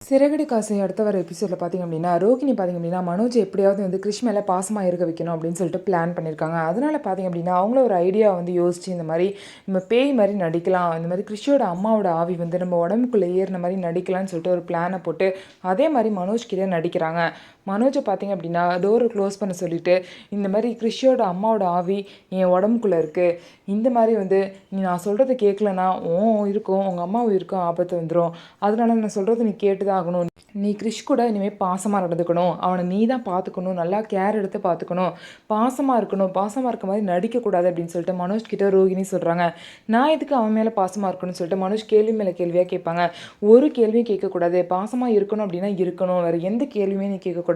சிறகடி காசை அடுத்த வர எபிசோடில் பார்த்திங்க அப்படின்னா ரோகிணி பார்த்திங்க அப்படின்னா மனோஜ் எப்படியாவது வந்து கிருஷ் மேலே பாசமாக இருக்க வைக்கணும் அப்படின்னு சொல்லிட்டு பிளான் பண்ணியிருக்காங்க. அதனால் பார்த்திங்க அப்படின்னா அவங்கள ஒரு ஐடியா வந்து யோசிச்சு இந்த மாதிரி நம்ம பேய் மாதிரி நடிக்கலாம், இந்த மாதிரி கிருஷோட அம்மாவோட ஆவி வந்து நம்ம உடம்புக்குள்ளே ஏறின மாதிரி நடிக்கலாம்னு சொல்லிட்டு ஒரு பிளானை போட்டு அதே மாதிரி மனோஜ் கிட்டே நடிக்கிறாங்க. மனோஜை பார்த்திங்க அப்படின்னா டோரை க்ளோஸ் பண்ண சொல்லிவிட்டு இந்த மாதிரி கிருஷியோட அம்மாவோட ஆவி என் உடம்புக்குள்ளே இருக்குது, இந்த மாதிரி வந்து நீ நான் சொல்கிறத கேட்கலன்னா இருக்கும் உங்கள் அம்மாவும் இருக்கும் ஆபத்து வந்துடும், அதனால நான் சொல்கிறத நீ கேட்டு தான் ஆகணும், நீ கிருஷ் கூட இனிமேல் பாசமாக நடந்துக்கணும், அவனை நீ தான் பார்த்துக்கணும், நல்லா கேர் எடுத்து பார்த்துக்கணும், பாசமாக இருக்கணும், பாசமாக இருக்க மாதிரி நடிக்கக்கூடாது அப்படின்னு சொல்லிட்டு மனோஜ் கிட்ட ரோகிணி சொல்கிறாங்க. நான் எதுக்கு அவன் மேலே பாசமாக இருக்கணும்னு சொல்லிட்டு மனோஜ் கேள்வி மேலே கேள்வியாக கேட்பாங்க. ஒரு கேள்வியும் கேட்கக்கூடாது, பாசமாக இருக்கணும் அப்படின்னா இருக்கணும், வேறு எந்த கேள்வியுமே நீ கேட்கக்கூடாது.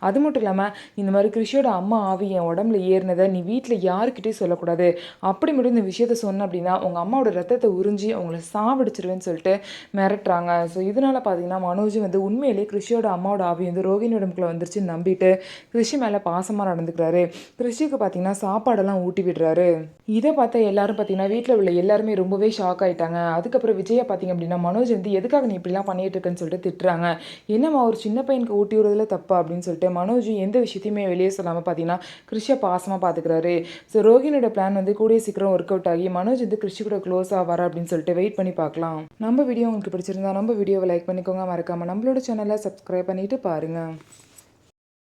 அது மட்டும் இல்லாமல் இந்த மாதிரி கிருஷியோட அம்மா ஆவி என் உடம்புல ஏறினதை நீ வீட்டில் யாருக்கிட்டையும் சொல்லக்கூடாது, அப்படி மட்டும் இந்த விஷயத்த சொன்ன அப்படின்னா உங்கள் அம்மாவோட ரத்தத்தை உறிஞ்சி அவங்கள சாவடிச்சிருவேன்னு சொல்லிட்டு மிரட்டுறாங்க. ஸோ இதனால் பார்த்தீங்கன்னா மனோஜ் வந்து உண்மையிலே கிருஷியோட அம்மாவோட ஆவி வந்து ரோகிணி உடம்புக்குள்ள வந்துருச்சுன்னு நம்பிட்டு கிருஷி மேலே பாசமாக நடந்துக்கிறாரு. கிருஷிக்கு பார்த்தீங்கன்னா சாப்பாடெல்லாம் ஊட்டி விடுறாரு. இதை பார்த்தா எல்லாரும் பார்த்தீங்கன்னா வீட்டில் உள்ள எல்லாருமே ரொம்பவே ஷாக் ஆகிட்டாங்க. அதுக்கப்புறம் விஜயை பார்த்தீங்க அப்படின்னா மனோஜ் வந்து எதுக்காக நீ இப்படிலாம் பண்ணிட்டு இருக்குன்னு சொல்லிட்டு திட்டுறாங்க. என்னம்மா ஒரு சின்ன பையனுக்கு ஊட்டி விடுறதுல தப்பா அப்படின்னு சொல்லிட்டு மனோஜ் எந்த விஷயத்தையுமே வெளியே சொல்லாமல் பார்த்தீங்கன்னா கிருஷியை பாசமாக பார்த்துக்கிறாரு. ஸோ ரோகிணியோட பிளான் வந்து கூடிய சீக்கிரம் ஒர்க் அவுட் ஆகி மனோஜ் வந்து கிருஷி கூட க்ளோஸ் ஆவார் அப்படின்னு சொல்லிட்டு வெயிட் பண்ணி பார்க்கலாம். நம்ம வீடியோ உங்களுக்கு பிடிச்சிருந்தா நம்ம வீடியோவை லைக் பண்ணிக்கோங்க, மறக்காமல் நம்மளோட சேனலை சப்ஸ்கிரைப் பண்ணிட்டு பாருங்கள்.